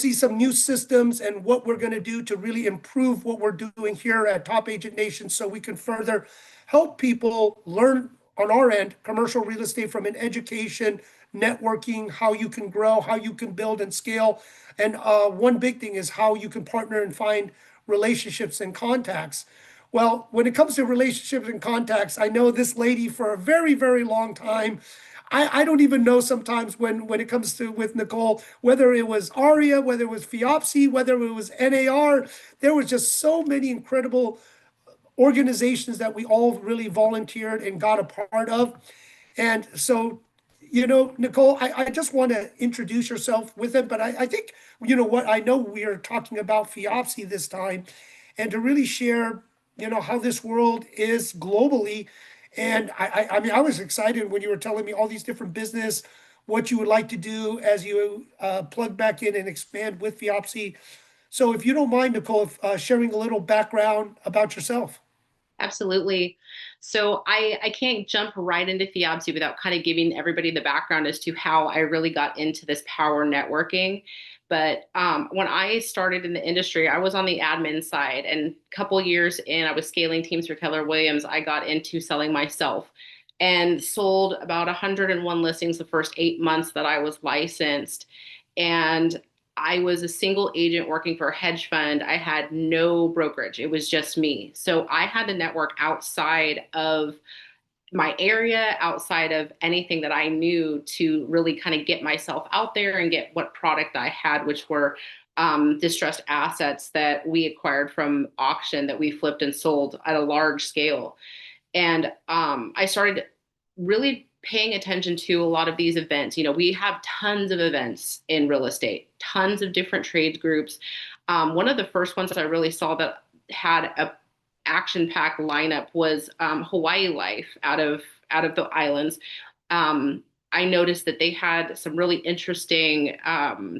see some new systems and what we're going to do to really improve what we're doing here at Top Agent Nation so we can further help people learn on our end commercial real estate from an education, networking, how you can grow, how you can build and scale. And one big thing is how you can partner and find relationships and contacts. Well, when it comes to relationships and contacts, I know this lady for a very, very long time. I don't even know sometimes when it comes to with Nicole, whether it was ARIA, whether it was FIABCI, whether it was NAR, there was just so many incredible organizations that we all really volunteered and got a part of. And so, Nicole, I just want to introduce yourself with it, but I think, what I know we are talking about FIABCI this time and to really share, how this world is globally. And I mean, I was excited when you were telling me all these different business, what you would like to do as you plug back in and expand with FIABCI. So if you don't mind, Nicole, sharing a little background about yourself. Absolutely. So I can't jump right into FIABCI without kind of giving everybody the background as to how I really got into this power networking. But when I started in the industry, I was on the admin side, and a couple years in, I was scaling teams for Keller Williams. I got into selling myself and sold about 101 listings the first 8 months that I was licensed. And I was a single agent working for a hedge fund. I had no brokerage. It was just me. So I had to network outside of my area, outside of anything that I knew to really kind of get myself out there and get what product I had, which were distressed assets that we acquired from auction that we flipped and sold at a large scale. And I started really paying attention to a lot of these events. We have tons of events in real estate, tons of different trades groups. One of the first ones that I really saw that had a action-packed lineup was Hawaii Life out of the islands. I noticed that they had some really interesting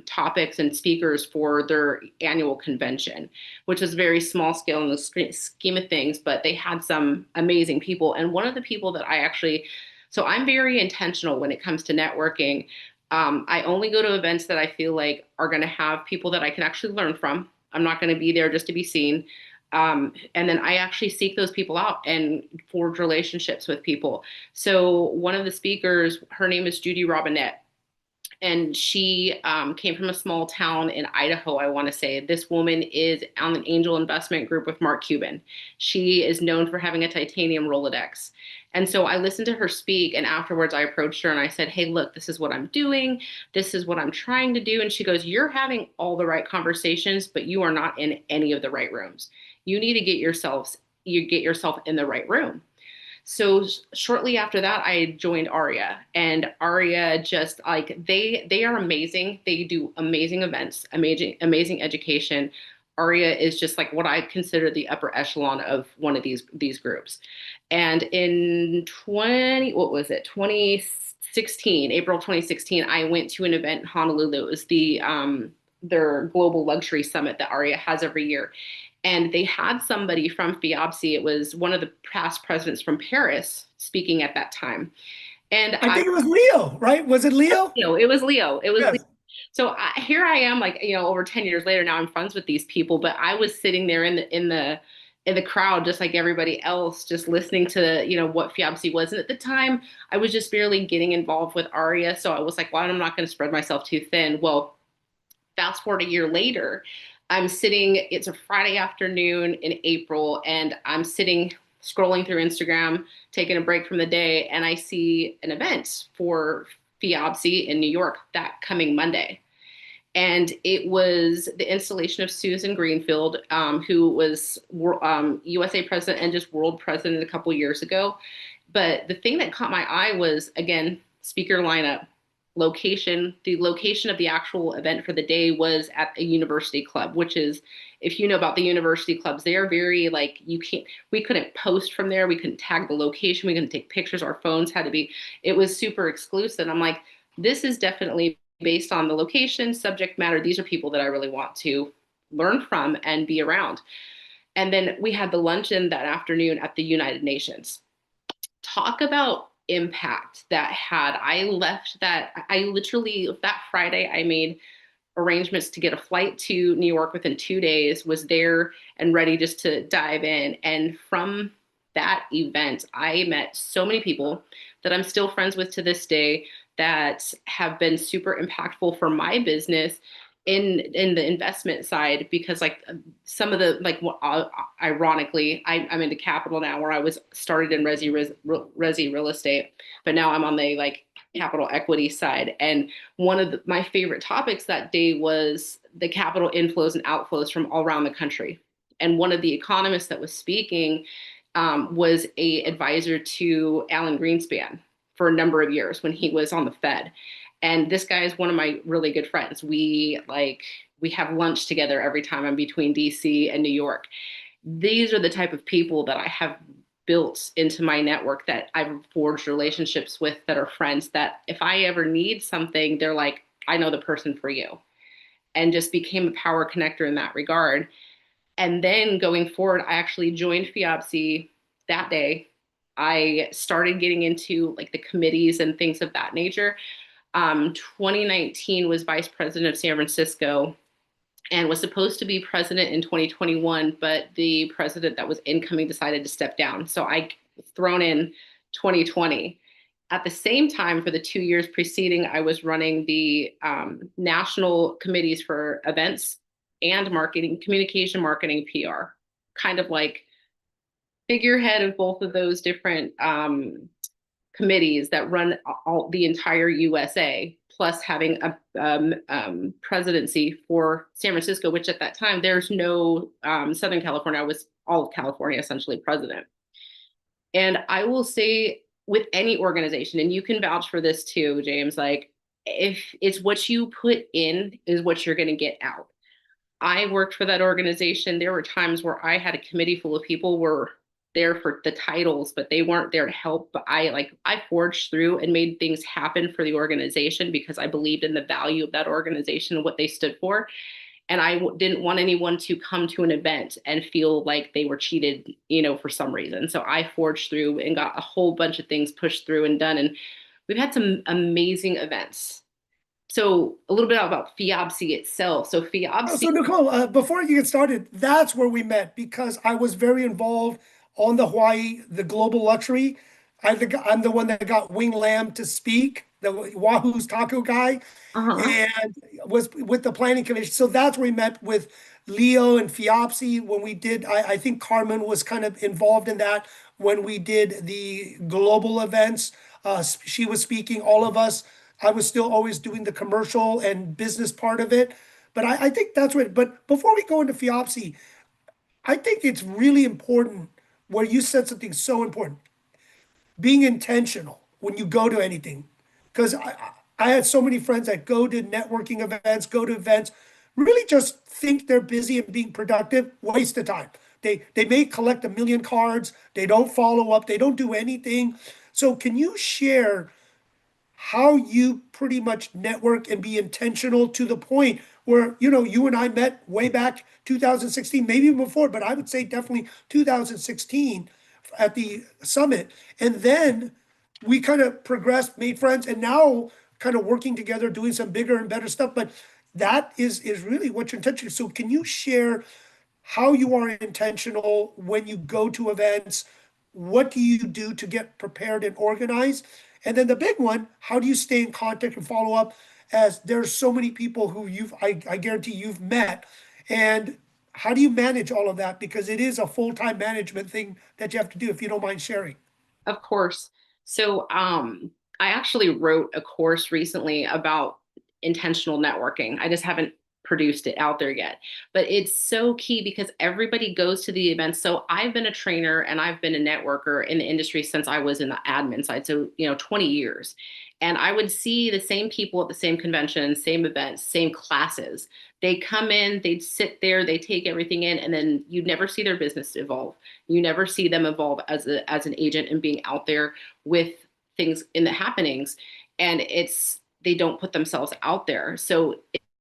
topics and speakers for their annual convention, which was very small scale in the scheme of things, but they had some amazing people. And one of the people that so I'm very intentional when it comes to networking. I only go to events that I feel like are going to have people that I can actually learn from. I'm not going to be there just to be seen. And then I actually seek those people out and forge relationships with people. So one of the speakers, her name is Judy Robinette, and she came from a small town in Idaho, I want to say. This woman is on an angel investment group with Mark Cuban. She is known for having a titanium Rolodex. And so I listened to her speak, and afterwards I approached her and I said, hey, look, this is what I'm doing. This is what I'm trying to do. And she goes, you're having all the right conversations, but you are not in any of the right rooms. You need to you get yourself in the right room. So shortly after that, I joined ARIA, and ARIA just like they are amazing. They do amazing events, amazing education. ARIA is just like what I consider the upper echelon of one of these groups. And in 2016, April 2016, I went to an event in Honolulu. It was their global luxury summit that ARIA has every year. And they had somebody from FIABCI. It was one of the past presidents from Paris speaking at that time. And I think it was Leo, right? Was it Leo? it was Leo. It was Leo. Yes. So here I am, like, over 10 years later, now I'm friends with these people, but I was sitting there in the crowd, just like everybody else, just listening to, what FIABCI was. And at the time, I was just barely getting involved with ARIA. So I was like, well, I'm not going to spread myself too thin. Well, fast forward a year later, it's a Friday afternoon in April, and I'm sitting scrolling through Instagram, taking a break from the day, and I see an event for FIABCI in New York that coming Monday. And it was the installation of Susan Greenfield, who was USA president and just world president a couple years ago. But the thing that caught my eye was, again, speaker lineup. The location of the actual event for the day was at a university club, which is, if you know about the university clubs, they are very like, we couldn't post from there. We couldn't tag the location. We couldn't take pictures. Our phones had to be, it was super exclusive. I'm like, this is definitely based on the location, subject matter. These are people that I really want to learn from and be around. And then we had the luncheon that afternoon at the United Nations. Talk about impact that had. I literally, that Friday, I made arrangements to get a flight to New York within 2 days, was there and ready just to dive in. And from that event, I met so many people that I'm still friends with to this day that have been super impactful for my business in the investment side, because like some of the like ironically I'm into capital now, where I was started in resi real estate, but now I'm on the like capital equity side. And one of my favorite topics that day was the capital inflows and outflows from all around the country. And one of the economists that was speaking was a advisor to Alan Greenspan for a number of years when he was on the Fed. And this guy is one of my really good friends. We have lunch together every time I'm between DC and New York. These are the type of people that I have built into my network, that I've forged relationships with, that are friends, that if I ever need something, they're like, I know the person for you. And just became a power connector in that regard. And then going forward, I actually joined FIABCI that day. I started getting into like the committees and things of that nature. 2019 was vice president of San Francisco and was supposed to be president in 2021, but the president that was incoming decided to step down. So I was thrown in 2020. At the same time, for the 2 years preceding, I was running the national committees for events and marketing, communication, marketing, PR, kind of like figurehead of both of those different committees that run the entire USA, plus having a presidency for San Francisco, which at that time there's no Southern California. I was all of California essentially president. And I will say, with any organization, and you can vouch for this too, James, like if it's what you put in is what you're going to get out. I worked for that organization. There were times where I had a committee full of people were there for the titles, but they weren't there to help. But I forged through and made things happen for the organization because I believed in the value of that organization and what they stood for. And I didn't want anyone to come to an event and feel like they were cheated, for some reason. So I forged through and got a whole bunch of things pushed through and done. And we've had some amazing events. So a little bit about FIABCI itself. So So FIABCI. Nicole, before you get started, that's where we met because I was very involved on the Hawaii, the global luxury. I'm the one that got Wing Lam to speak, the Wahoo's taco guy, Uh-huh. and was with the planning commission. So that's where we met with Leo and FIABCI when we did. I think Carmen was kind of involved in that when we did the global events. She was speaking, all of us. I was still always doing the commercial and business part of it. But I think that's what. But before we go into FIABCI, I think it's really important where you said something so important, being intentional when you go to anything. Because I had so many friends that go to networking events, go to events, really just think they're busy and being productive, waste of time. They may collect a million cards, they don't follow up, they don't do anything. So can you share how you pretty much network and be intentional to the point where, you and I met way back 2016, maybe even before, but I would say definitely 2016 at the summit. And then we kind of progressed, made friends, and now kind of working together, doing some bigger and better stuff. But that is really what your intention is. So can you share how you are intentional when you go to events? What do you do to get prepared and organized? And then the big one, how do you stay in contact and follow up? As there's so many people who I guarantee you've met. And how do you manage all of that? Because it is a full-time management thing that you have to do, if you don't mind sharing. Of course. So, I actually wrote a course recently about intentional networking. I just haven't produced it out there yet, but it's so key because everybody goes to the events. So I've been a trainer and I've been a networker in the industry since I was in the admin side. So, 20 years. And I would see the same people at the same conventions, same events, same classes. They come in, they'd sit there, they take everything in, and then you never see their business evolve. You never see them evolve as an agent and being out there with things in the happenings. And they don't put themselves out there. So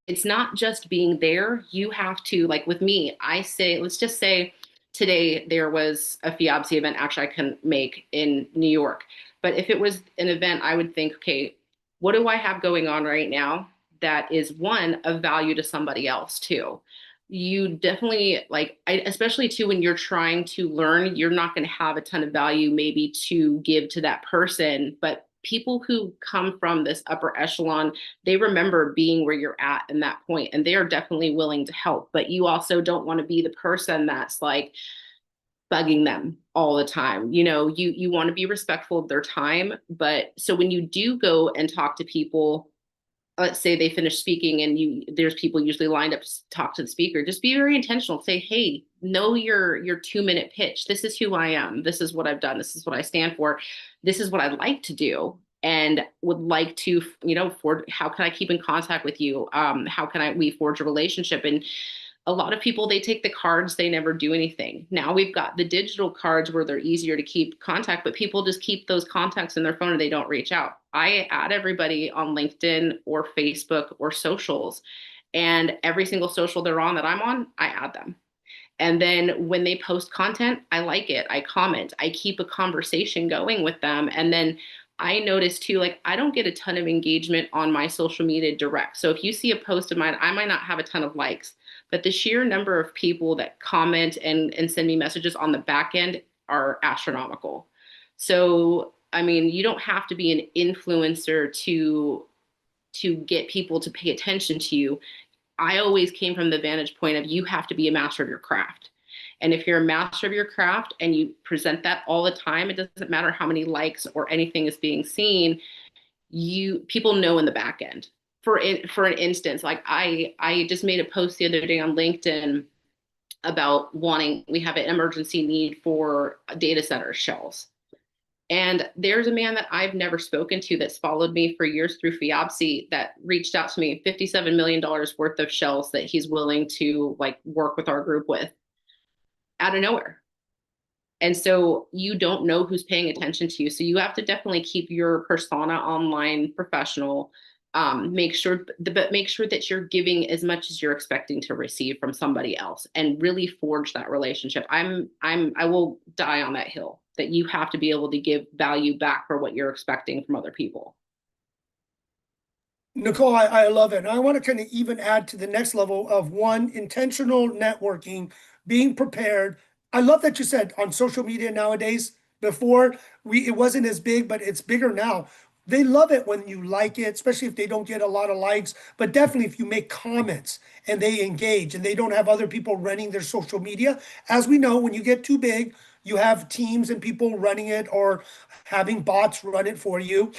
it's not just being there. You have to, like with me, I say, let's just say today there was a FIABCI event actually I can make in New York. But if it was an event, I would think, okay, what do I have going on right now that is one of value to somebody else too. You definitely like, especially too, when you're trying to learn, you're not going to have a ton of value maybe to give to that person, but people who come from this upper echelon, they remember being where you're at in that point, and they are definitely willing to help. But you also don't want to be the person that's like bugging them all the time. You want to be respectful of their time. But so when you do go and talk to people, let's say they finish speaking and there's people usually lined up to talk to the speaker, just be very intentional. Say, hey, know your 2-minute pitch. This is who I am. This is what I've done. This is what I stand for. This is what I'd like to do and would like to, how can I keep in contact with you? How can we forge a relationship? And a lot of people, they take the cards, they never do anything. Now we've got the digital cards where they're easier to keep contact, but people just keep those contacts in their phone and they don't reach out. I add everybody on LinkedIn or Facebook or socials, and every single social they're on that I'm on, I add them. And then when they post content, I like it, I comment, I keep a conversation going with them. And then I notice too, like I don't get a ton of engagement on my social media direct. So if you see a post of mine, I might not have a ton of likes, but the sheer number of people that comment and send me messages on the back end are astronomical. So, I mean, you don't have to be an influencer to get people to pay attention to you. I always came from the vantage point of you have to be a master of your craft. And if you're a master of your craft and you present that all the time, it doesn't matter how many likes or anything is being seen, people know in the back end. For an instance, like I just made a post the other day on LinkedIn about we have an emergency need for data center shells. And there's a man that I've never spoken to that's followed me for years through FIABCI that reached out to me, $57 million worth of shells that he's willing to like work with our group with out of nowhere. And so you don't know who's paying attention to you. So you have to definitely keep your persona online professional. Make sure that you're giving as much as you're expecting to receive from somebody else, and really forge that relationship. I will die on that hill that you have to be able to give value back for what you're expecting from other people. Nicole, I love it. And I want to kind of even add to the next level of one, intentional networking, being prepared. I love that you said on social media nowadays. Before it wasn't as big, but it's bigger now. They love it when you like it, especially if they don't get a lot of likes. But definitely if you make comments and they engage and they don't have other people running their social media. As we know, when you get too big, you have teams and people running it or having bots run it for you.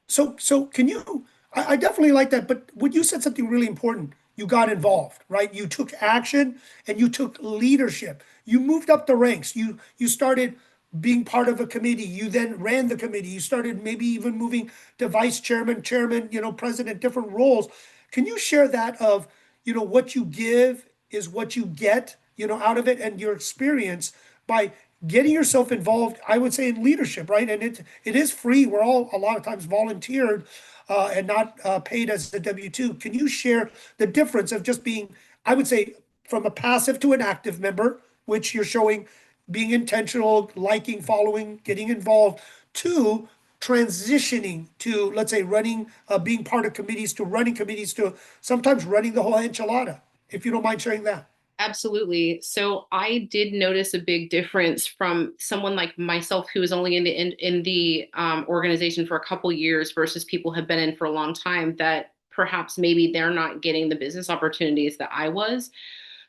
So can you, I definitely like that, but what you said something really important. You got involved, right? You took action and you took leadership. You moved up the ranks. You started being part of a committee. You then ran the committee. You started maybe even moving to vice chairman, chairman, president, different roles. Can you share that of, what you give is what you get, out of it, and your experience by getting yourself involved, I would say, in leadership, right? And it is free. We're all a lot of times volunteered and not paid as a W-2. Can you share the difference of just being, I would say, from a passive to an active member, which you're showing being intentional, liking, following, getting involved, to transitioning to, let's say, running, being part of committees, to running committees, to sometimes running the whole enchilada, if you don't mind sharing that? Absolutely. So I did notice a big difference from someone like myself who was only in the organization for a couple years versus people have been in for a long time, that perhaps maybe they're not getting the business opportunities that I was.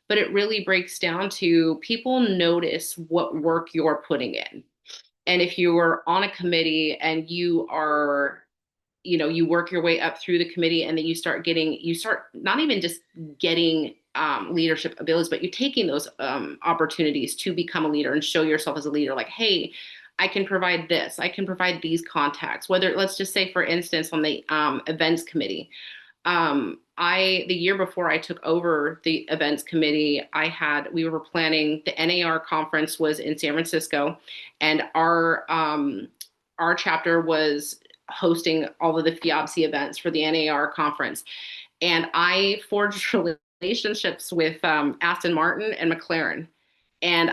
But it really breaks down to people notice what work you're putting in. And if you're on a committee and you work your way up through the committee, and then you start not even just getting leadership abilities, but you're taking those opportunities to become a leader and show yourself as a leader. Like, hey, I can provide this. I can provide these contacts. Whether, let's just say, for instance, on the events committee, the year before I took over the events committee, we were planning, the NAR conference was in San Francisco, and our chapter was hosting all of the FIABCI events for the NAR conference. And I forged relationships with Aston Martin and McLaren. And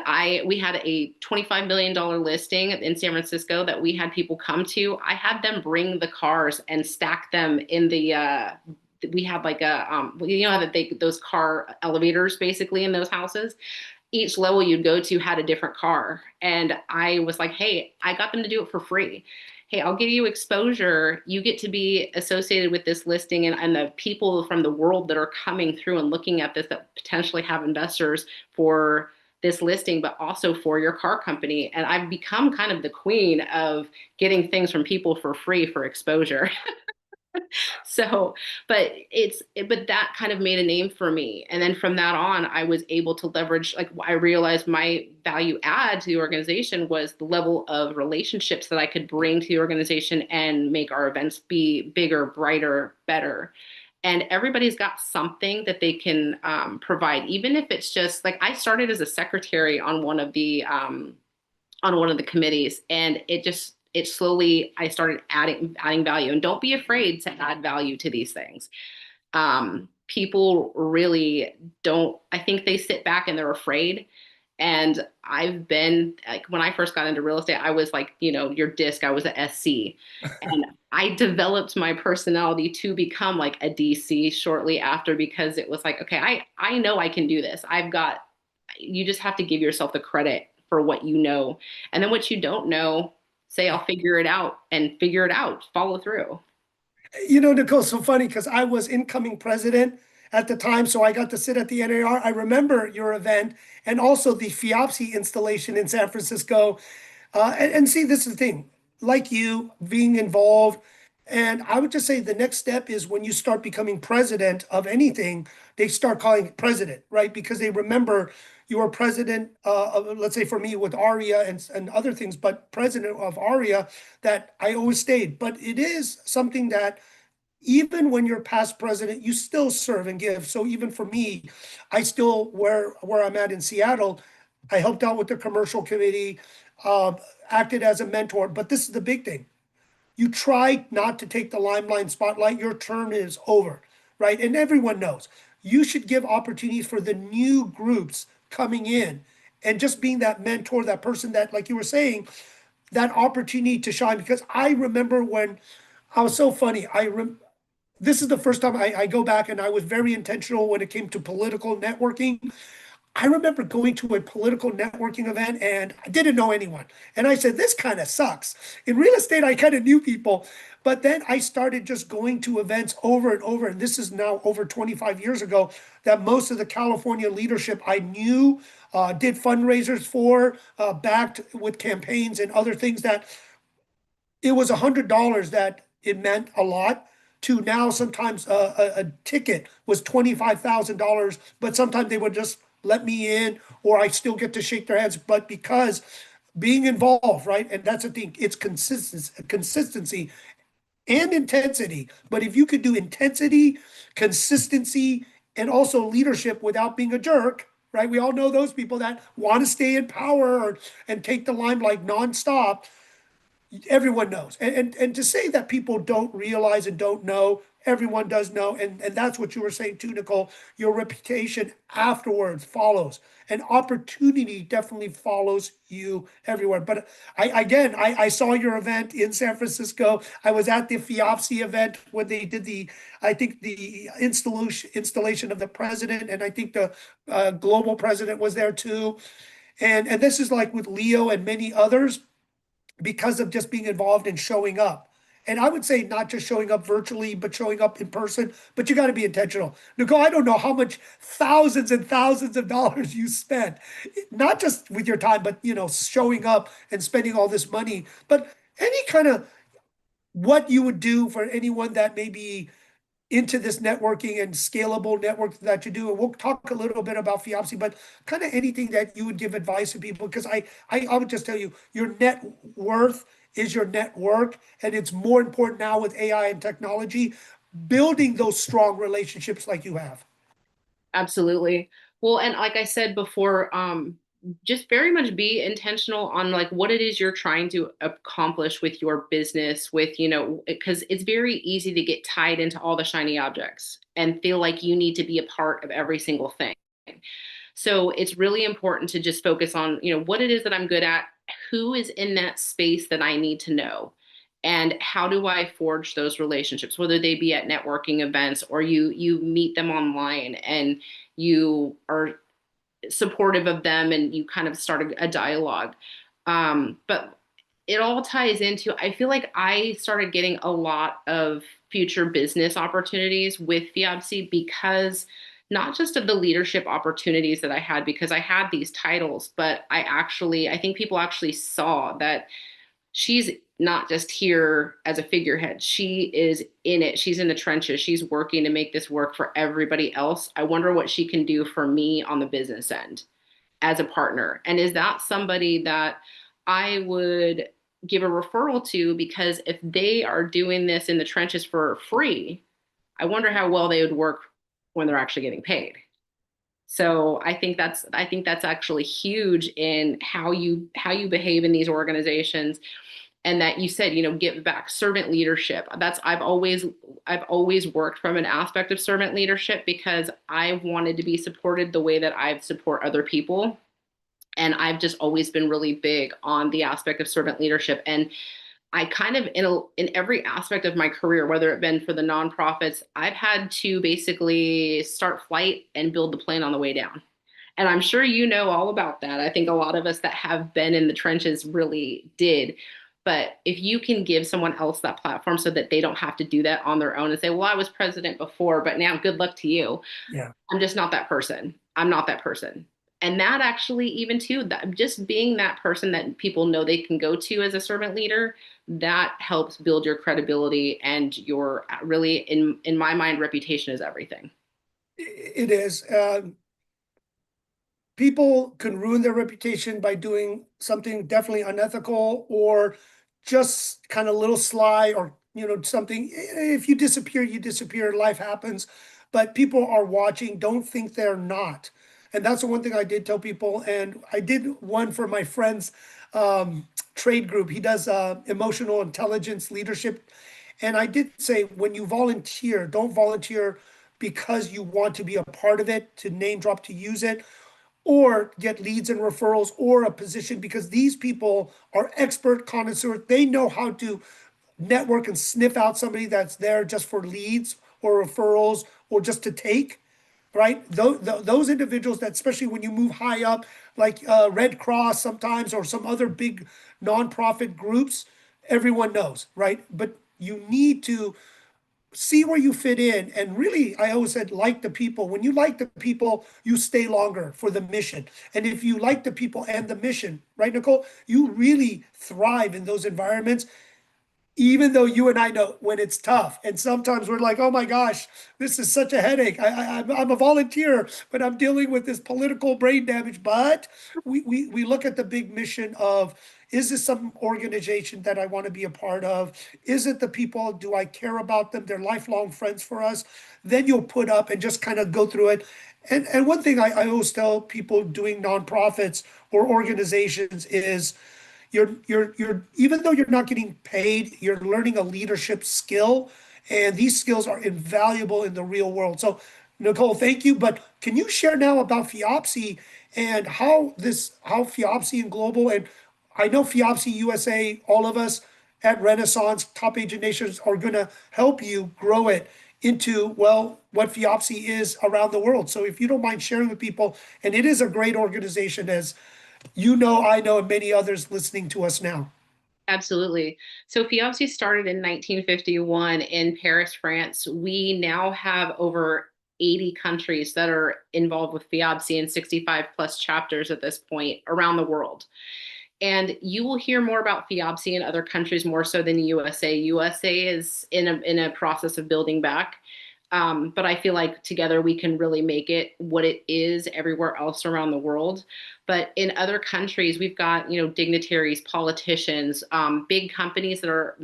we had a $25 million listing in San Francisco that we had people come to. I had them bring the cars and stack them in the we had like a, you know, how that those car elevators basically in those houses. Each level you'd go to had a different car. And I was like, hey, I got them to do it for free. Hey, I'll give you exposure. You get to be associated with this listing, and the people from the world that are coming through and looking at this that potentially have investors for this listing, but also for your car company. And I've become kind of the queen of getting things from people for free for exposure. So, but that kind of made a name for me. And then from that on, I was able to leverage, like, I realized my value add to the organization was the level of relationships that I could bring to the organization and make our events be bigger, brighter, better. And everybody's got something that they can provide, even if it's just like I started as a secretary on one of the committees, and it slowly I started adding value. And don't be afraid to add value to these things. People really don't, I think they sit back and they're afraid. And I've been like, when I first got into real estate, I was like, you know, your disc, I was a SC. And I developed my personality to become like a DC shortly after, because it was like, okay, I know I can do this. You just have to give yourself the credit for what you know. And then what you don't know, say, I'll figure it out, and figure it out, follow through. You know, Nicole, so funny because I was incoming president at the time, so I got to sit at the NAR. I remember your event and also the FIABCI installation in San Francisco. And see, this is the thing, like you being involved. And I would just say the next step is when you start becoming president of anything, they start calling it president, right? Because they remember you were president of, let's say for me with ARIA and other things, but president of ARIA, that I always stayed. But it is something that even when you're past president, you still serve and give. So even for me, I still where I'm at in Seattle, I helped out with the commercial committee, uh, acted as a mentor. But this is the big thing. You try not to take the limelight spotlight. Your term is over, right? And everyone knows you should give opportunities for the new groups coming in and just being that mentor, that person that, like you were saying, that opportunity to shine. Because I remember when I was so funny. This is the first time I go back, and I was very intentional when it came to political networking. I remember going to a political networking event and I didn't know anyone. And I said, this kind of sucks. In real estate, I kind of knew people. But then I started just going to events over and over. And this is now over 25 years ago, that most of the California leadership I knew, did fundraisers for, backed with campaigns and other things, that it was $100 that it meant a lot, to now sometimes a ticket was $25,000, but sometimes they would just let me in, or I still get to shake their hands. But because being involved, right? And that's the thing, it's consistency and intensity. But if you could do intensity, consistency, and also leadership without being a jerk, right? We all know those people that want to stay in power and take the limelight nonstop. Everyone knows. And to say that people don't realize and don't know, everyone does know. And that's what you were saying too, Nicole. Your reputation afterwards follows. And opportunity definitely follows you everywhere. But I saw your event in San Francisco. I was at the FIABCI event when they did I think the installation of the president, and I think the global president was there too. And this is like with Leo and many others, because of just being involved and showing up. And I would say not just showing up virtually, but showing up in person. But you got to be intentional. Nicole, I don't know how much thousands and thousands of dollars you spent, not just with your time, but showing up and spending all this money. But any kind of what you would do for anyone that may be into this networking and scalable network that you do. And we'll talk a little bit about FIABCI, but kind of anything that you would give advice to people, because I would just tell you, your net worth is your network. And it's more important now with AI and technology, building those strong relationships like you have. Absolutely. Well, and like I said before, just very much be intentional on like what it is you're trying to accomplish with your business, with, because it's very easy to get tied into all the shiny objects and feel like you need to be a part of every single thing. So it's really important to just focus on, what it is that I'm good at, who is in that space that I need to know. And how do I forge those relationships, whether they be at networking events or you meet them online and you are supportive of them and you kind of start a dialogue. But it all ties into, I feel like I started getting a lot of future business opportunities with FIABCI because not just of the leadership opportunities that I had because I had these titles, but I think people actually saw that she's not just here as a figurehead. She is in it. She's in the trenches. She's working to make this work for everybody else. I wonder what she can do for me on the business end as a partner. And is that somebody that I would give a referral to? Because if they are doing this in the trenches for free, I wonder how well they would work when they're actually getting paid. So I think that's actually huge in how you behave in these organizations. And that you said, you know, give back, servant leadership. That's I've always worked from an aspect of servant leadership because I've wanted to be supported the way that I've support other people. And I've just always been really big on the aspect of servant leadership. And I kind of in every aspect of my career, whether it been for the nonprofits, I've had to basically start flight and build the plane on the way down. And I'm sure you know all about that. I think a lot of us that have been in the trenches really did. But if you can give someone else that platform so that they don't have to do that on their own and say, well, I was president before, but now good luck to you. Yeah. I'm just not that person. I'm not that person. And that actually, even too, that just being that person that people know they can go to as a servant leader, that helps build your credibility and your really, in my mind, reputation is everything. It is. People can ruin their reputation by doing something definitely unethical or just kind of little sly or something. If you disappear, you disappear. Life happens, but people are watching. Don't think they're not. And that's the one thing I did tell people. And I did one for my friend's trade group. He does emotional intelligence leadership. And I did say, when you volunteer, don't volunteer because you want to be a part of it, to name drop, to use it, or get leads and referrals or a position, because these people are expert connoisseurs. They know how to network and sniff out somebody that's there just for leads or referrals or just to take, right? Those individuals that, especially when you move high up, like Red Cross sometimes or some other big nonprofit groups, everyone knows, right? But you need to see where you fit in. And really, I always said, like the people. When you like the people, you stay longer for the mission. And if you like the people and the mission, right, Nicole, you really thrive in those environments, even though you and I know when it's tough. And sometimes we're like, oh my gosh, this is such a headache. I'm a volunteer, but I'm dealing with this political brain damage. But we look at the big mission of, is this some organization that I want to be a part of? Is it the people? Do I care about them? They're lifelong friends for us. Then you'll put up and just kind of go through it. And one thing I always tell people doing nonprofits or organizations is, you're even though you're not getting paid, you're learning a leadership skill, and these skills are invaluable in the real world. So, Nicole, thank you. But can you share now about FIABCI and how FIABCI and Global, and I know FIABCI USA, all of us at Renaissance Top Agent Nations are going to help you grow it into, well, what FIABCI is around the world. So if you don't mind sharing with people, and it is a great organization, as you know, I know, and many others listening to us now. Absolutely. So FIABCI started in 1951 in Paris, France. We now have over 80 countries that are involved with FIABCI and 65 plus chapters at this point around the world. And you will hear more about FIABCI in other countries more so than the USA. USA is in a process of building back. But I feel like together we can really make it what it is everywhere else around the world. But in other countries, we've got, you know, dignitaries, politicians, big companies that are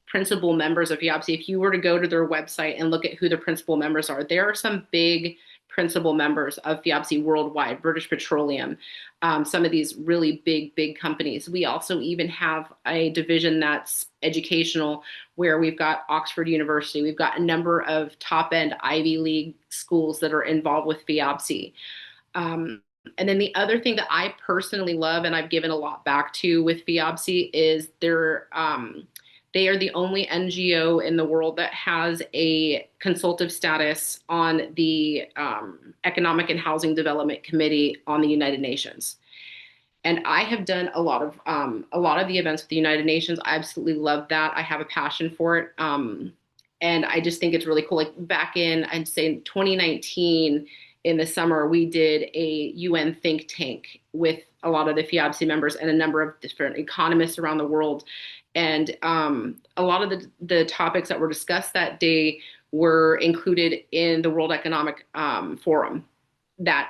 principal members of FIABCI. If you were to go to their website and look at who the principal members are, there are some big principal members of FIABCI worldwide, British Petroleum, some of these really big companies. We also even have a division that's educational, where we've got Oxford University. We've got a number of top end Ivy League schools that are involved with FIABCI. And then the other thing that I personally love and I've given a lot back to with FIABCI is They are the only NGO in the world that has a consultative status on the Economic and Housing Development Committee on the United Nations. And I have done a lot of the events with the United Nations. I absolutely love that. I have a passion for it. And I just think it's really cool. Like back in, I'd say 2019, in the summer, we did a UN think tank with a lot of the FIABCI members and a number of different economists around the world. And a lot of the topics that were discussed that day were included in the World Economic Forum that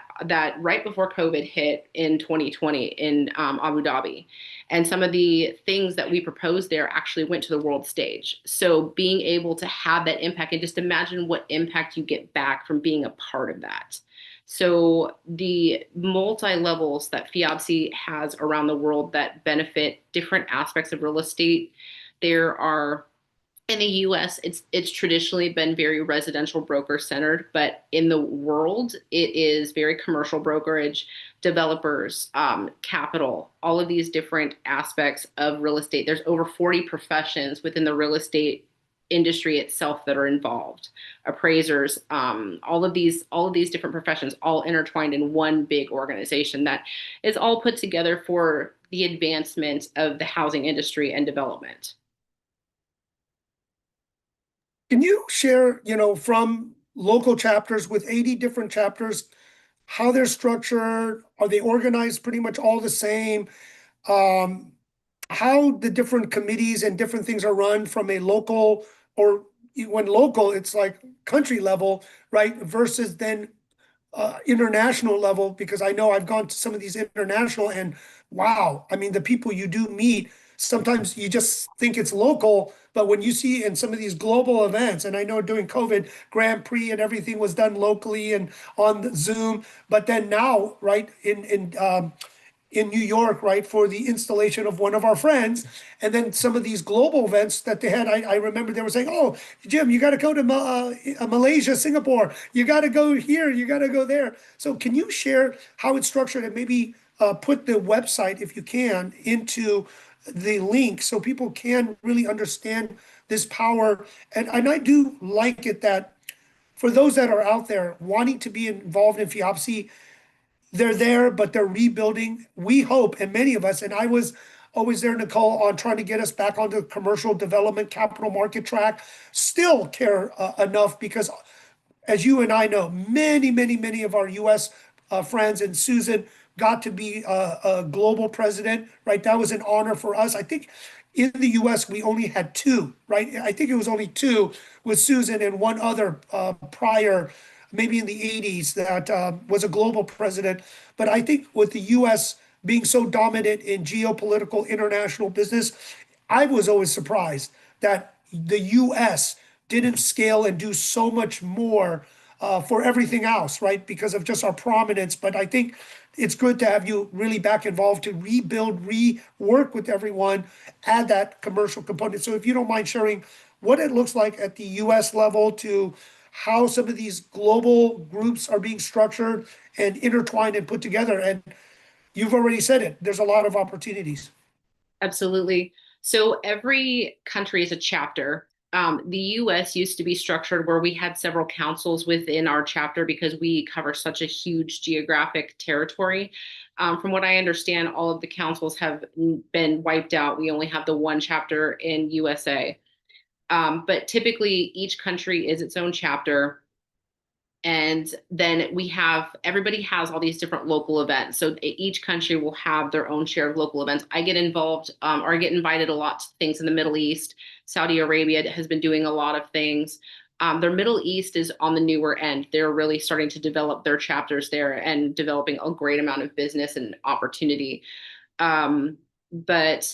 right before COVID hit in 2020 in Abu Dhabi. And some of the things that we proposed there actually went to the world stage. So being able to have that impact, and just imagine what impact you get back from being a part of that. So the multi-levels that FIABCI has around the world that benefit different aspects of real estate, there are in the US, it's traditionally been very residential broker centered, but in the world, it is very commercial brokerage, developers, capital, all of these different aspects of real estate. There's over 40 professions within the real estate industry itself that are involved. Appraisers, all of these different professions, all intertwined in one big organization that is all put together for the advancement of the housing industry and development. Can you share, from local chapters with 80 different chapters, how they're structured? Are they organized pretty much all the same? Um, how the different committees and different things are run from a local, or when local, it's like country level, right? Versus then international level, because I know I've gone to some of these international, and wow, I mean, the people you do meet, sometimes you just think it's local, but when you see in some of these global events, and I know during COVID, Grand Prix and everything was done locally and on the Zoom, but then now, right, in New York, right, for the installation of one of our friends. And then some of these global events that they had, I remember they were saying, oh, Jim, you got to go to Malaysia, Singapore. You got to go here. You got to go there. So can you share how it's structured, and maybe put the website, if you can, into the link so people can really understand this power? And I do like it that for those that are out there wanting to be involved in FIABCI, they're there, but they're rebuilding. We hope, and many of us, and I was always there, Nicole, on trying to get us back onto the commercial development capital market track, still care enough, because as you and I know, many of our US friends, and Susan got to be a global president, right? That was an honor for us. I think in the US, we only had two, right? I think it was only two with Susan and one other prior, maybe in the 80s, that was a global president. But I think with the US being so dominant in geopolitical international business, I was always surprised that the US didn't scale and do so much more for everything else, right? Because of just our prominence. But I think it's good to have you really back involved to rebuild, rework with everyone, add that commercial component. So if you don't mind sharing what it looks like at the US level, to how some of these global groups are being structured and intertwined and put together. And you've already said it, there's a lot of opportunities. Absolutely. So every country is a chapter. The US used to be structured where we had several councils within our chapter because we cover such a huge geographic territory. From what I understand, all of the councils have been wiped out. We only have the one chapter in USA. But typically, each country is its own chapter. And then everybody has all these different local events. So each country will have their own share of local events. I get involved, or I get invited a lot to things in the Middle East. Saudi Arabia has been doing a lot of things. Their Middle East is on the newer end. They're really starting to develop their chapters there and developing a great amount of business and opportunity. But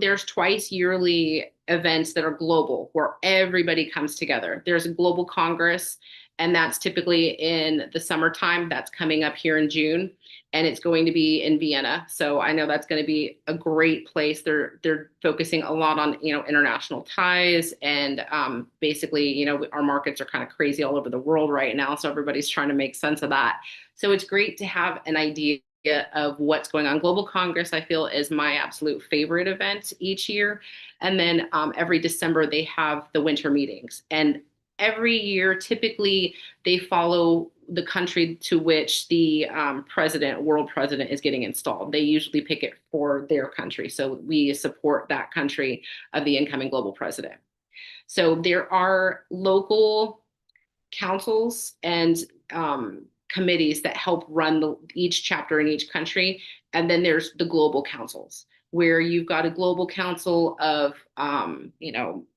there's twice yearly events that are global where everybody comes together. There's a global congress, and that's typically in the summertime. That's coming up here in June, and it's going to be in Vienna. So I know that's going to be a great place. They're focusing a lot on, international ties, and basically, our markets are kind of crazy all over the world right now. So everybody's trying to make sense of that. So it's great to have an idea of what's going on. Global Congress, I feel, is my absolute favorite event each year. And then every December, they have the winter meetings. And every year, typically, they follow the country to which the world president is getting installed. They usually pick it for their country. So we support that country of the incoming global president. So there are local councils and committees that help run each chapter in each country. And then there's the global councils, where you've got a global council of,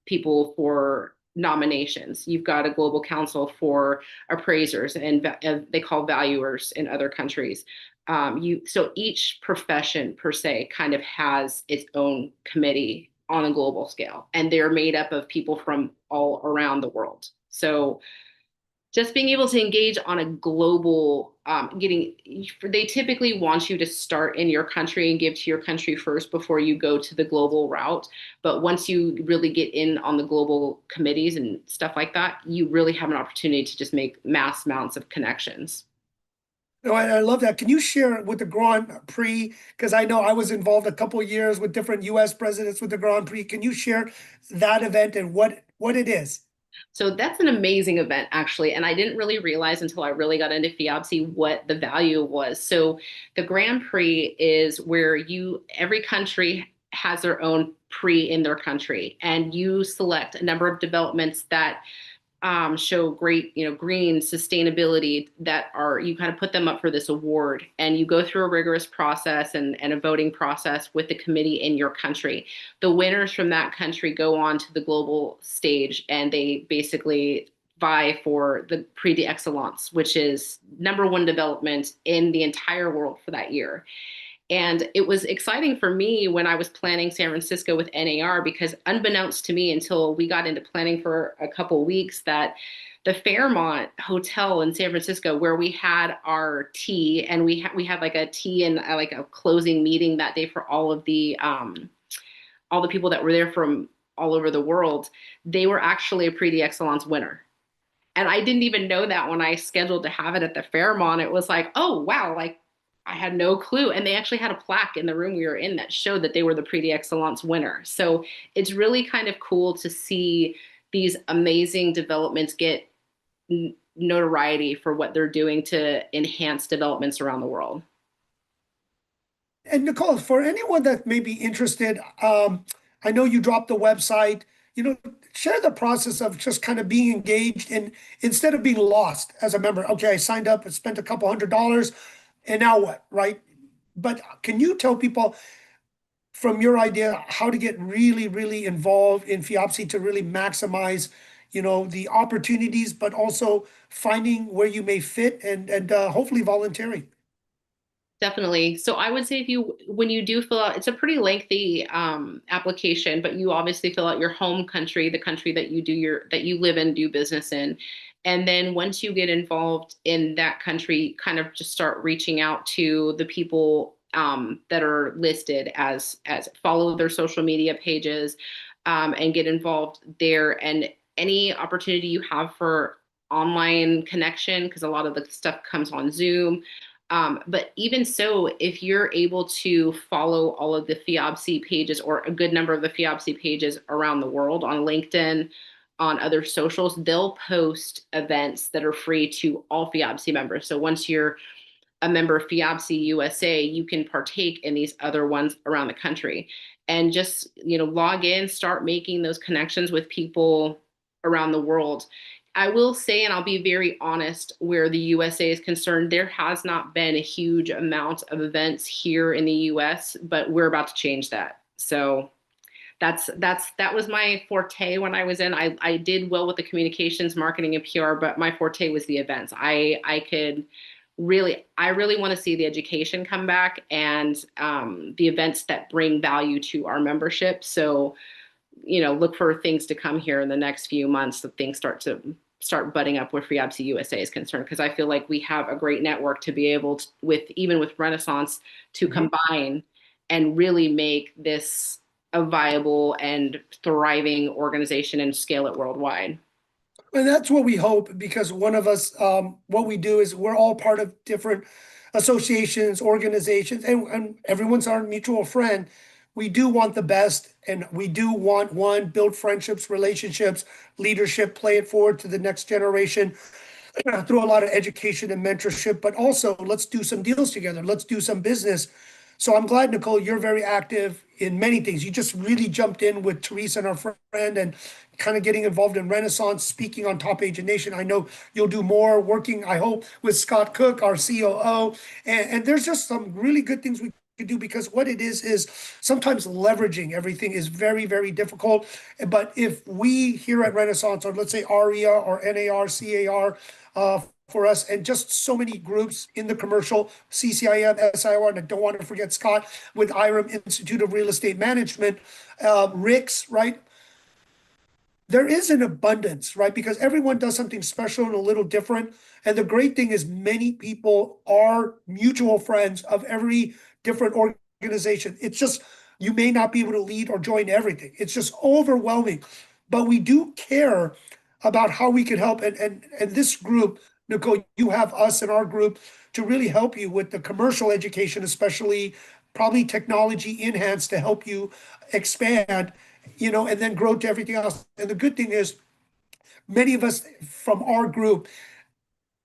people for nominations. You've got a global council for appraisers and they call valuers in other countries. So each profession per se kind of has its own committee on a global scale, and they're made up of people from all around the world. So just being able to engage on a global, they typically want you to start in your country and give to your country first before you go to the global route. But once you really get in on the global committees and stuff like that, you really have an opportunity to just make mass amounts of connections. No, I love that. Can you share with the Grand Prix? Because I know I was involved a couple of years with different US presidents with the Grand Prix. Can you share that event and what it is? So that's an amazing event, actually. And I didn't really realize until I really got into FIABCI what the value was. So the Grand Prix is where every country has their own prix in their country, and you select a number of developments that show great, green sustainability, you kind of put them up for this award, and you go through a rigorous process and a voting process with the committee in your country. The winners from that country go on to the global stage, and they basically vie for the Prix d'Excellence, which is #1 development in the entire world for that year. And it was exciting for me when I was planning San Francisco with NAR, because unbeknownst to me until we got into planning for a couple of weeks, that the Fairmont Hotel in San Francisco, where we had our tea, and we had like a tea and like a closing meeting that day for all the people that were there from all over the world, they were actually a Prix d'Excellence winner. And I didn't even know that when I scheduled to have it at the Fairmont. It was like, oh wow, like I had no clue. And they actually had a plaque in the room we were in that showed that they were the Prix d'Excellence winner. So it's really kind of cool to see these amazing developments get notoriety for what they're doing to enhance developments around the world. And Nicole, for anyone that may be interested, I know you dropped the website, share the process of just kind of being engaged and instead of being lost as a member. Okay, I signed up and spent a couple $100, and now what, right? But can you tell people from your idea how to get really, really involved in FIABCI to really maximize, the opportunities, but also finding where you may fit and hopefully volunteering? Definitely. So I would say when you do fill out, it's a pretty lengthy application, but you obviously fill out your home country, the country that you live and do business in. And then once you get involved in that country, kind of just start reaching out to the people that are listed as follow their social media pages, and get involved there. And any opportunity you have for online connection, because a lot of the stuff comes on Zoom. But even so, if you're able to follow all of the FIABCI pages, or a good number of the FIABCI pages around the world on LinkedIn, on other socials, they'll post events that are free to all FIABCI members. So once you're a member of FIABCI USA, you can partake in these other ones around the country, and just, log in, start making those connections with people around the world. I will say, and I'll be very honest, where the USA is concerned, there has not been a huge amount of events here in the US, but we're about to change that. So that was my forte when I was in. I did well with the communications, marketing, and PR, but my forte was the events. I really want to see the education come back, and the events that bring value to our membership. So, look for things to come here in the next few months, that things start butting up where FIABCI USA is concerned, because I feel like we have a great network to be able to, even with Renaissance, to combine and really make this a viable and thriving organization and scale it worldwide. And that's what we hope, because one of us, what we do is we're all part of different associations, organizations, and everyone's our mutual friend. We do want the best, and we do want one, build friendships, relationships, leadership, play it forward to the next generation through a lot of education and mentorship, but also let's do some deals together. Let's do some business. So I'm glad, Nicole, you're very active in many things. You just really jumped in with Teresa and our friend and kind of getting involved in Renaissance, speaking on Top Agent Nation. I know you'll do more working, I hope, with Scott Cook, our COO. And there's just some really good things we can do, because what it is sometimes leveraging everything is very, very difficult. But if we here at Renaissance, or let's say ARIA or NAR, CAR, for us, and just so many groups in the commercial, CCIM, SIR, and I don't want to forget Scott with IREM, Institute of Real Estate Management, RICS, right? There is an abundance, right? Because everyone does something special and a little different. And the great thing is many people are mutual friends of every different organization. It's just, you may not be able to lead or join everything. It's just overwhelming. But we do care about how we can help. And this group, Nicole, you have us in our group to really help you with the commercial education, especially probably technology enhanced to help you expand, and then grow to everything else. And the good thing is, many of us from our group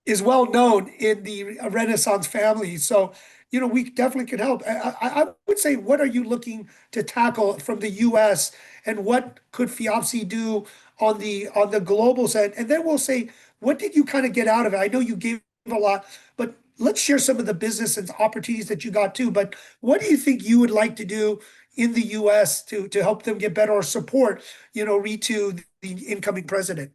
is well known in the Renaissance family. So, we definitely could help. I would say, what are you looking to tackle from the US, and what could FIABCI do on the global side? And then we'll say, what did you kind of get out of it? I know you gave a lot, but let's share some of the business and opportunities that you got too. But what do you think you would like to do in the US to help them get better, or support, Ritu, the incoming president?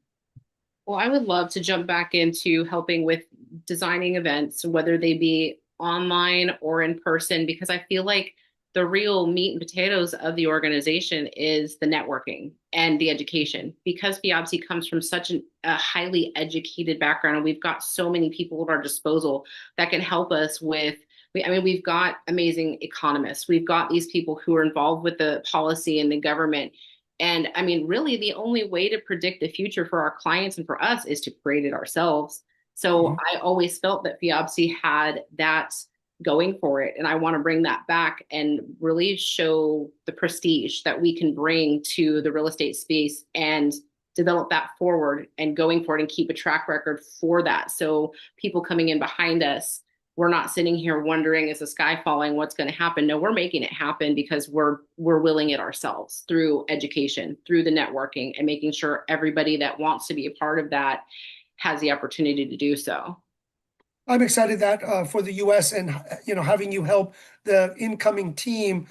Well, I would love to jump back into helping with designing events, whether they be online or in person, because I feel like the real meat and potatoes of the organization is the networking and the education. Because FIABCI comes from such a highly educated background, and we've got so many people at our disposal that can help us with. I mean, we've got amazing economists. We've got these people who are involved with the policy and the government. And I mean, really, the only way to predict the future for our clients and for us is to create it ourselves. So Mhm. I always felt that FIABCI had that going for it. And I want to bring that back and really show the prestige that we can bring to the real estate space and develop that forward and going forward and keep a track record for that. So people coming in behind us, we're not sitting here wondering, is the sky falling, what's going to happen? No, we're making it happen because we're willing it ourselves through education, through the networking, and making sure everybody that wants to be a part of that has the opportunity to do so. I'm excited that for the US, and having you help the incoming team.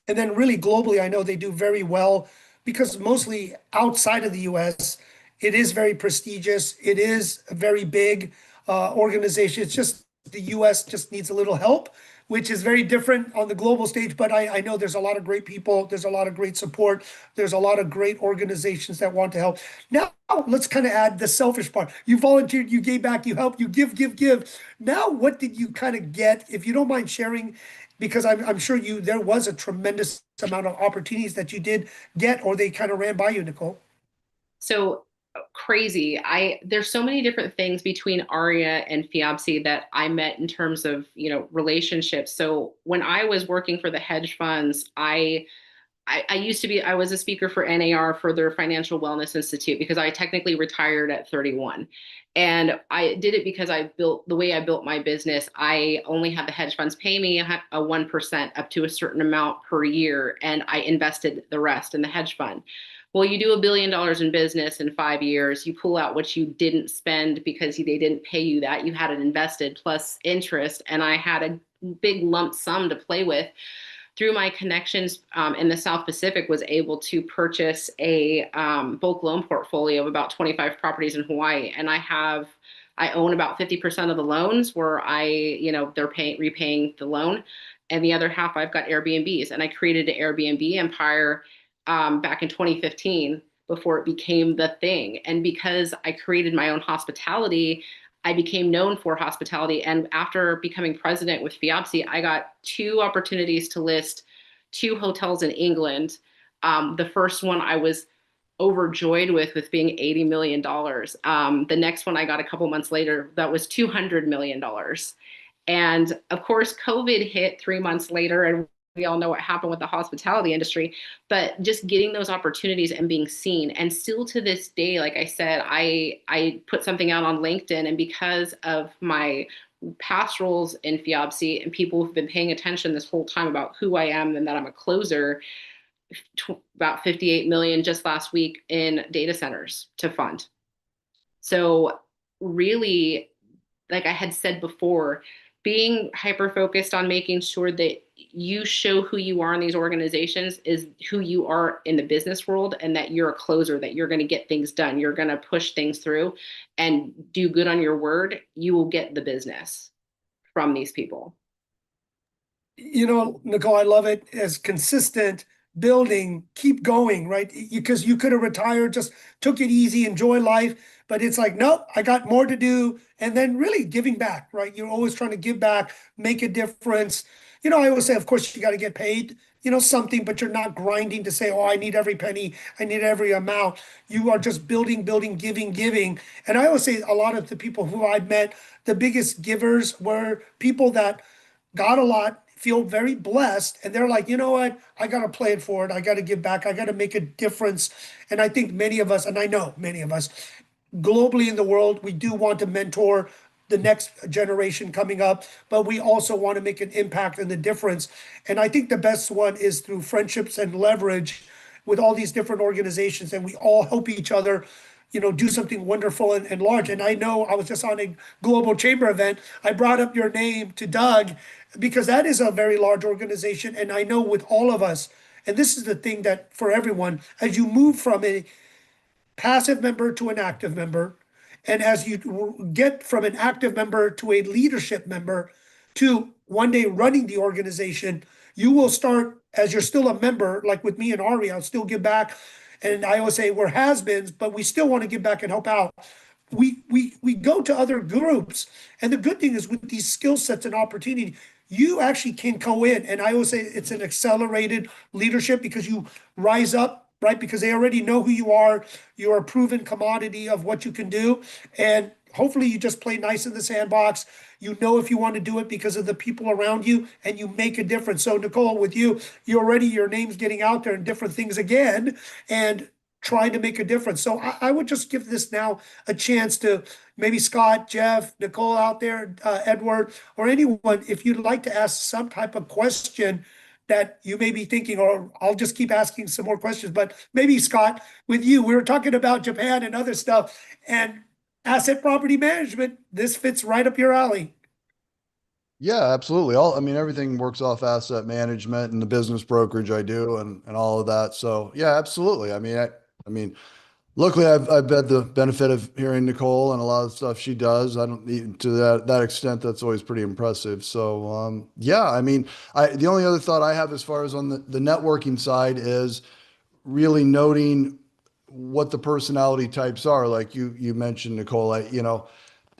And then really globally, I know they do very well, because mostly outside of the US, it is very prestigious. It is a very big organization. It's just the US just needs a little help, which is very different on the global stage. But I know there's a lot of great people. There's a lot of great support. There's a lot of great organizations that want to help. Now, let's kind of add the selfish part. You volunteered, you gave back, you helped, you give, give, give. Now, what did you kind of get, if you don't mind sharing? Because I'm sure there was a tremendous amount of opportunities that you did get, or they kind of ran by you, Nicole. So crazy. There's so many different things between Aria and FIABCI that I met in terms of, relationships. So when I was working for the hedge funds, I was a speaker for NAR, for their Financial Wellness Institute, because I technically retired at 31. And I did it because the way I built my business, I only had the hedge funds pay me a 1% up to a certain amount per year, and I invested the rest in the hedge fund. Well, you do $1 billion in business in 5 years, you pull out what you didn't spend because they didn't pay you that, you had it invested plus interest, and I had a big lump sum to play with. Through my connections in the South Pacific, was able to purchase a bulk loan portfolio of about 25 properties in Hawaii. And I own about 50% of the loans, where they're repaying the loan. And the other half, I've got Airbnbs. And I created an Airbnb empire back in 2015, before it became the thing. And because I created my own hospitality, I became known for hospitality. And after becoming president with FIABCI, I got 2 opportunities to list 2 hotels in England. The first one, I was overjoyed with being $80 million. The next one I got a couple months later, that was $200 million. And of course, COVID hit 3 months later, and we all know what happened with the hospitality industry. But just getting those opportunities and being seen, and still to this day, like I said, I put something out on LinkedIn, and because of my past roles in FIABCI and people who've been paying attention this whole time about who I am and that I'm a closer, about 58 million just last week in data centers to fund. So really, like I had said before, being hyper focused on making sure that you show who you are in these organizations is who you are in the business world, and that you're a closer, that you're going to get things done, you're going to push things through and do good on your word, you will get the business from these people. Nicole, I love it as consistent building, keep going, right? Because you could have retired, just took it easy, enjoy life, but it's like, nope, I got more to do. And then really giving back, right? You're always trying to give back, make a difference. I always say, of course, you got to get paid, something, but you're not grinding to say, oh, I need every penny, I need every amount. You are just building, building, giving, giving. And I always say a lot of the people who I've met, the biggest givers were people that got a lot, feel very blessed, and they're like, you know what? I got to play it forward. I got to give back. I got to make a difference. And I think many of us, and I know many of us globally in the world, we do want to mentor the next generation coming up, but we also want to make an impact and the difference. And I think the best one is through friendships and leverage with all these different organizations, and we all help each other, do something wonderful and large. And I know I was just on a global chamber event. I brought up your name to Doug because that is a very large organization. And I know with all of us, and this is the thing that for everyone, as you move from a passive member to an active member, and as you get from an active member to a leadership member to one day running the organization, you will start as you're still a member, like with me and Ari, I'll still give back. And I always say we're has-beens, but we still want to give back and help out. We go to other groups. And the good thing is with these skill sets and opportunity, you actually can go in. And I always say it's an accelerated leadership because you rise up, right? Because they already know who you are. You're a proven commodity of what you can do. And hopefully you just play nice in the sandbox. You know if you want to do it because of the people around you, and you make a difference. So Nicole, with you, your name's getting out there and different things again, and trying to make a difference. So I would just give this now a chance to maybe Scott, Jeff, Nicole out there, Edward, or anyone, if you'd like to ask some type of question that you may be thinking, or I'll just keep asking some more questions. But maybe Scott, with you, we were talking about Japan and other stuff, and asset property management. This fits right up your alley. Yeah, absolutely. I mean, everything works off asset management and the business brokerage I do and all of that. So yeah, absolutely. I mean, luckily I've had the benefit of hearing Nicole and a lot of stuff she does. I don't need to that extent. That's always pretty impressive. So yeah, I mean, the only other thought I have as far as on the networking side is really noting what the personality types are. Like you mentioned, Nicole, at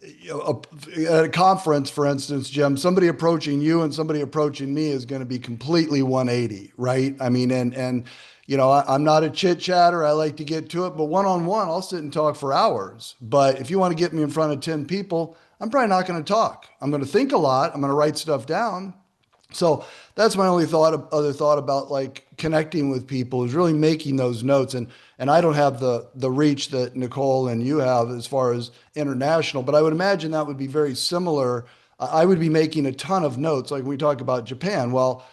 a conference, for instance, Jim, somebody approaching you and somebody approaching me is going to be completely 180, right? I mean, and I'm not a chit chatter. I like to get to it, but one-on-one, I'll sit and talk for hours. But if you want to get me in front of 10 people, I'm probably not going to talk. I'm going to think a lot. I'm going to write stuff down. So that's my only other thought about like connecting with people is really making those notes. And I don't have the reach that Nicole and you have as far as international, but I would imagine that would be very similar. I would be making a ton of notes, like when we talk about Japan. Well,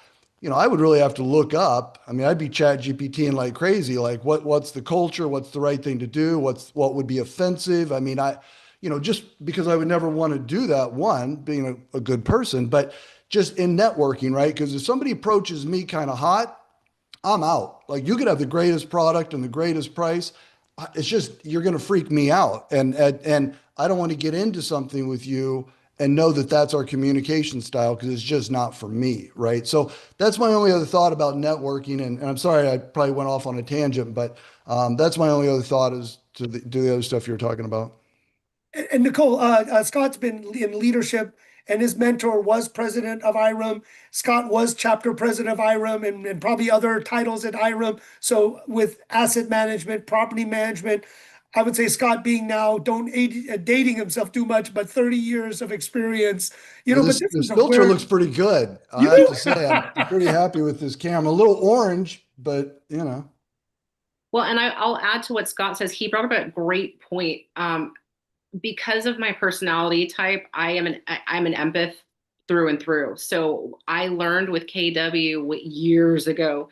I would really have to look up. I mean, I'd be chat GPTing like crazy, like what's the culture, what's the right thing to do, what would be offensive. I mean, just because I would never want to do that, one, being a good person, but just in networking, right? Because if somebody approaches me kind of hot, I'm out. Like you could have the greatest product and the greatest price. It's just, you're going to freak me out. And I don't want to get into something with you and know that that's our communication style because it's just not for me, right? So that's my only other thought about networking. And I'm sorry, I probably went off on a tangent, but that's my only other thought is do the other stuff you're talking about. And Nicole, Scott's been in leadership and his mentor was president of IREM. Scott was chapter president of IREM and probably other titles at IREM. So with asset management, property management, I would say Scott being now, don't dating himself too much, but 30 years of experience, Well, but this this is filter where looks pretty good. I you have do. to say, I'm pretty happy with this camera. A little orange, but Well, and I'll add to what Scott says. He brought up a great point. Because of my personality type, I'm an empath through and through. So I learned with KW years ago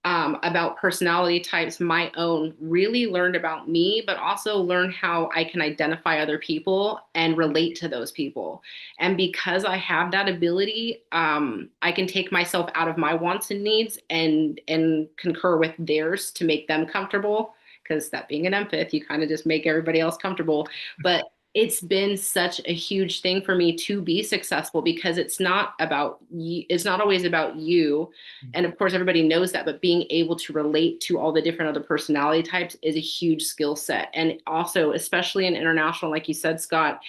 about personality types, my own, really learned about me, but also learned how I can identify other people and relate to those people. And because I have that ability, I can take myself out of my wants and needs and concur with theirs to make them comfortable. Because that being an empath, you kind of just make everybody else comfortable. But it's been such a huge thing for me to be successful because it's not about you, it's not always about you, and of course everybody knows that, but being able to relate to all the different other personality types is a huge skill set. And also, especially in international, like you said, Scott,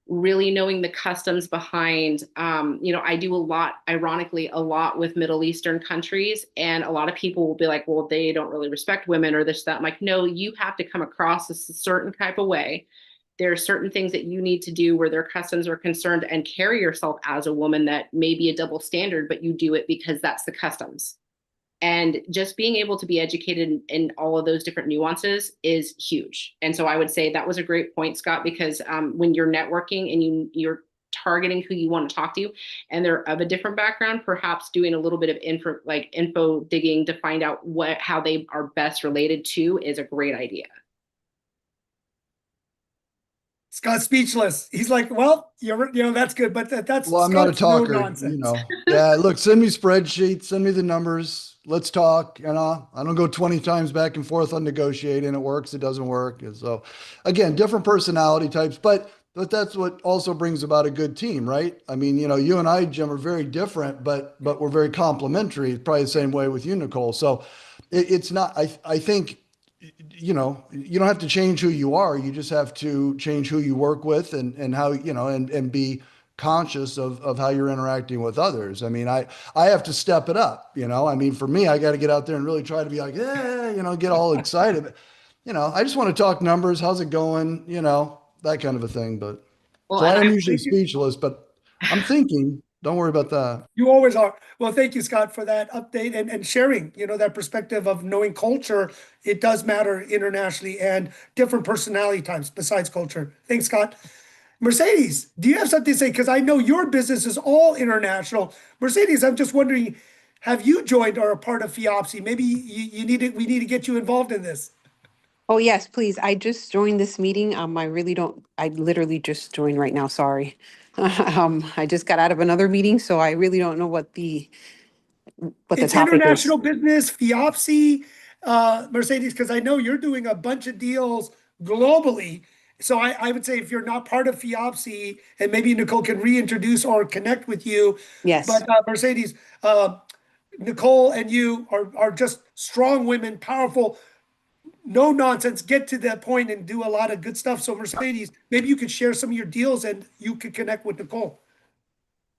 really knowing the customs behind, I do a lot, ironically, a lot with Middle Eastern countries. And a lot of people will be like, well, they don't really respect women or this, that. I'm like, no, you have to come across a certain type of way. There are certain things that you need to do where their customs are concerned and carry yourself as a woman that may be a double standard, but you do it because that's the customs. And just being able to be educated in all of those different nuances is huge. And so I would say that was a great point, Scott, because when you're networking and you're targeting who you want to talk to and they're of a different background, perhaps doing a little bit of info digging to find out how they are best related to is a great idea. Scott's speechless. He's like, well, that's good, but that's well, I'm not a Scott's no talker, nonsense. Yeah, look, send me spreadsheets, send me the numbers. Let's talk. I don't go 20 times back and forth on negotiating. It works, it doesn't work. And so, again, different personality types, but that's what also brings about a good team, right? I mean, you and I, Jim, are very different, but we're very complementary. Probably the same way with you, Nicole. So it's not. I think you don't have to change who you are. You just have to change who you work with and how, and be conscious of how you're interacting with others. I mean, I have to step it up, I mean, for me, I got to get out there and really try to be like, yeah, get all excited. But, I just want to talk numbers. How's it going? That kind of a thing. But Well, so I and am I usually speechless, but I'm thinking, don't worry about that. You always are. Well, thank you, Scott, for that update and sharing, that perspective of knowing culture. It does matter internationally and different personality types besides culture. Thanks, Scott. Mercedes, do you have something to say? Because I know your business is all international. Mercedes, I'm just wondering, have you joined or a part of FIABCI? Maybe we need to get you involved in this. Oh, yes, please. I just joined this meeting. I literally just joined right now. Sorry. I just got out of another meeting, so I really don't know what the It's topic is. international business, FIABCI, Mercedes, because I know you're doing a bunch of deals globally. So I would say if you're not part of FIABCI, and maybe Nicole can reintroduce or connect with you. Yes. But Mercedes, Nicole and you are just strong women, powerful, no nonsense, get to that point and do a lot of good stuff. So Mercedes, maybe you could share some of your deals and you could connect with Nicole.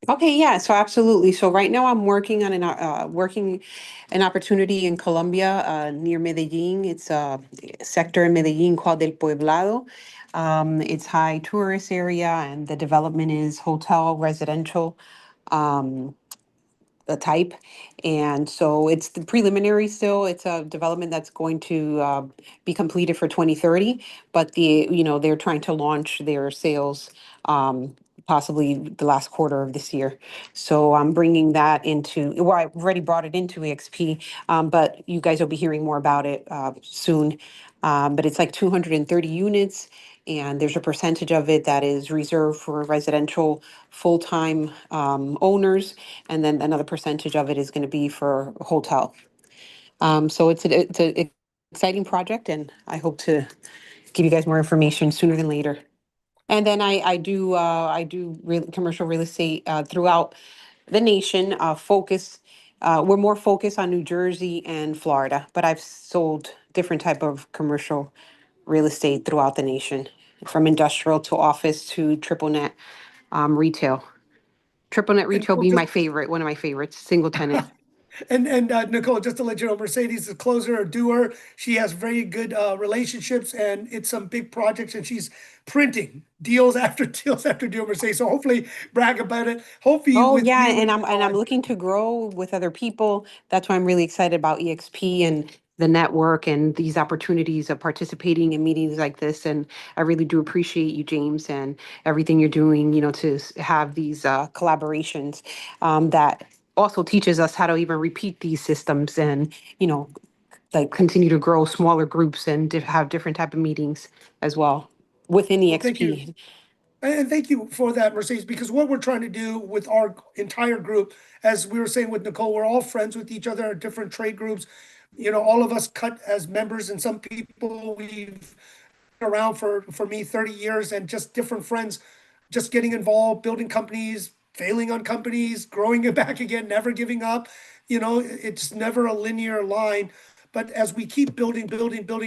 Okay, yeah, so absolutely. So right now I'm working on an opportunity in Colombia, near Medellin. It's a sector in Medellin called El Pueblado. It's high tourist area, and the development is hotel residential. The type. And so it's the preliminary still. It's a development that's going to be completed for 2030, but they're trying to launch their sales possibly the last quarter of this year. So I'm bringing that well, I've already brought it into EXP, but you guys will be hearing more about it soon. But it's like 230 units, and there's a percentage of it that is reserved for residential full-time owners, and then another percentage of it is going to be for hotel. So it's an exciting project, and I hope to give you guys more information sooner than later. And then I do commercial real estate throughout the nation. We're more focused on New Jersey and Florida, but I've sold different type of commercial real estate throughout the nation, from industrial to office to triple net retail. Triple net And retail Nicole, being my just- favorite, one of my favorites, single tenant. and Nicole, just to let you know, Mercedes is a closer, a doer. She has very good relationships, and it's some big projects, and she's printing deals after deals after deal, Mercedes. So hopefully, brag about it. Hopefully, Oh with yeah, you and I'm Nicole, looking to grow with other people. That's why I'm really excited about EXP and the network and these opportunities of participating in meetings like this. And I really do appreciate you, James, and everything you're doing, to have these collaborations that also teaches us how to even repeat these systems and, like continue to grow smaller groups and have different type of meetings as well within well, thank you. EXP. And thank you for that, Mercedes, because what we're trying to do with our entire group, as we were saying with Nicole, we're all friends with each other, different trade groups. All of us cut as members, and some people we've been around for me 30 years, and just different friends, just getting involved, building companies, failing on companies, growing it back again, never giving up. It's never a linear line. But as we keep building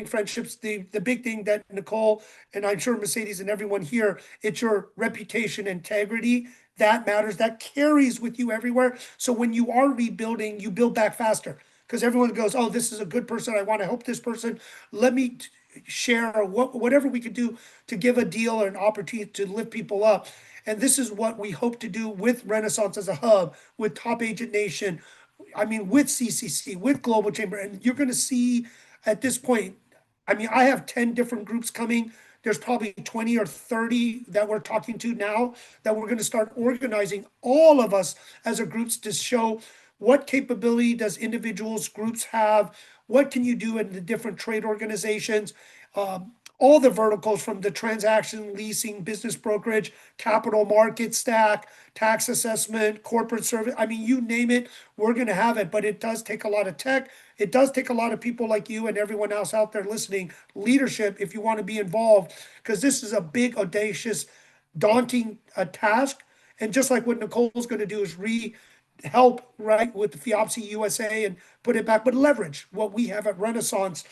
friendships, the big thing that Nicole and I'm sure Mercedes and everyone here, it's your reputation, integrity that matters. That carries with you everywhere. So when you are rebuilding, you build back faster because everyone goes, "Oh, this is a good person. I want to help this person. Let me share whatever we could do to give a deal or an opportunity to lift people up." And this is what we hope to do with Renaissance as a hub, with Top Agent Nation, I mean, with CCC, with Global Chamber, and you're going to see at this point, I mean, I have 10 different groups coming. There's probably 20 or 30 that we're talking to now that we're going to start organizing all of us as a groups to show what capability does individuals, groups have, what can you do in the different trade organizations, all the verticals from the transaction, leasing, business brokerage, capital market stack, tax assessment, corporate service. I mean, you name it, we're going to have it, but it does take a lot of tech. It does take a lot of people like you and everyone else out there listening, leadership, if you want to be involved, because this is a big, audacious, daunting task. And just like what Nicole's going to do is help right with the FIABCI USA and put it back, but leverage what we have at Renaissance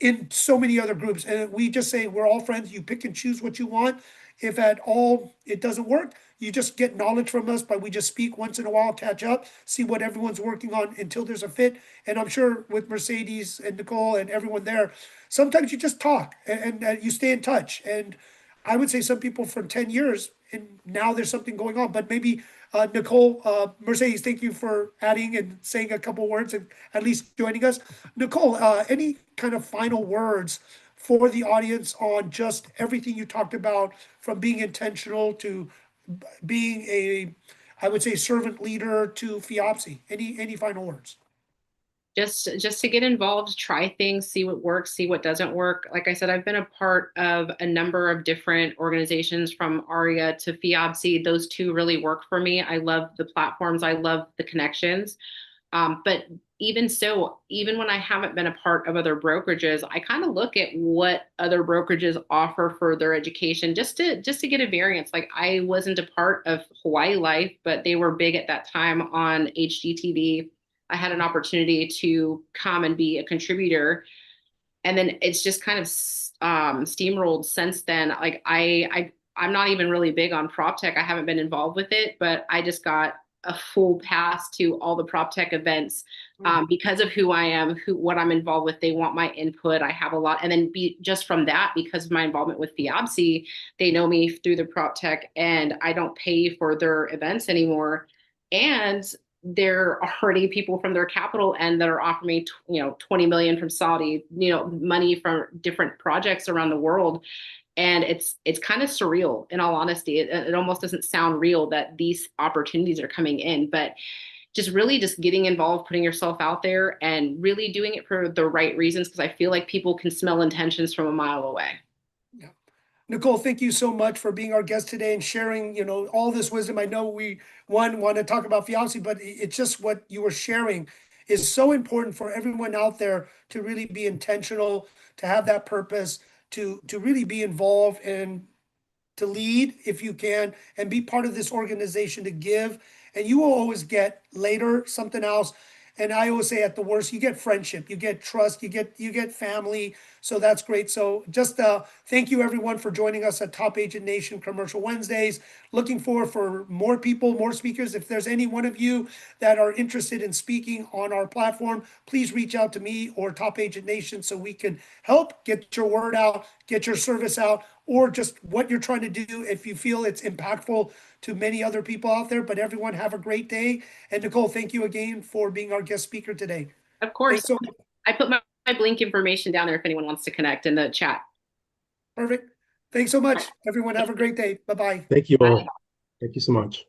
in so many other groups. And we just say we're all friends. You pick and choose what you want. If at all it doesn't work, you just get knowledge from us, but we just speak once in a while, catch up, see what everyone's working on until there's a fit. And I'm sure with Mercedes and Nicole and everyone there, sometimes you just talk and you stay in touch. And I would say some people from 10 years and now there's something going on, but maybe Nicole, Mercedes, thank you for adding and saying a couple words and at least joining us. Nicole, any kind of final words for the audience on just everything you talked about, from being intentional to being I would say, servant leader to FIABCI? Any final words? Just to get involved, try things, see what works, see what doesn't work. Like I said, I've been a part of a number of different organizations from ARIA to FIABCI. Those two really work for me. I love the platforms. I love the connections. But even so, even when I haven't been a part of other brokerages, I kind of look at what other brokerages offer for their education just to get a variance. Like I wasn't a part of Hawaii Life, but they were big at that time on HGTV. I had an opportunity to come and be a contributor, and then it's just kind of steamrolled since then. Like I'm not even really big on prop tech. I haven't been involved with it, but I just got a full pass to all the prop tech events because of who I am, what I'm involved with. They want my input. I have a lot, and then just from that, because of my involvement with FIABCI, they know me through the prop tech, and I don't pay for their events anymore. And there are already people from their capital end that are offering me, 20 million from Saudi, money from different projects around the world. And it's kind of surreal, in all honesty. It almost doesn't sound real that these opportunities are coming in, but just getting involved, putting yourself out there and really doing it for the right reasons. Because I feel like people can smell intentions from a mile away. Yeah. Nicole, thank you so much for being our guest today and sharing, all this wisdom. I know we want to talk about FIABCI, but it's just what you were sharing is so important for everyone out there to really be intentional, to have that purpose, to really be involved and to lead if you can, and be part of this organization to give. And you will always get later something else. And I always say at the worst, you get friendship, you get trust, you get family. So that's great. So just thank you everyone for joining us at Top Agent Nation Commercial Wednesdays. Looking forward for more people, more speakers. If there's any one of you that are interested in speaking on our platform, please reach out to me or Top Agent Nation so we can help get your word out, get your service out, or just what you're trying to do if you feel it's impactful to many other people out there. But everyone have a great day. And Nicole, thank you again for being our guest speaker today. Of course. Thanks so much. I put my Blink information down there if anyone wants to connect in the chat. Perfect. Thanks so much. Everyone have a great day. Bye-bye. Thank you all. Bye. Thank you so much.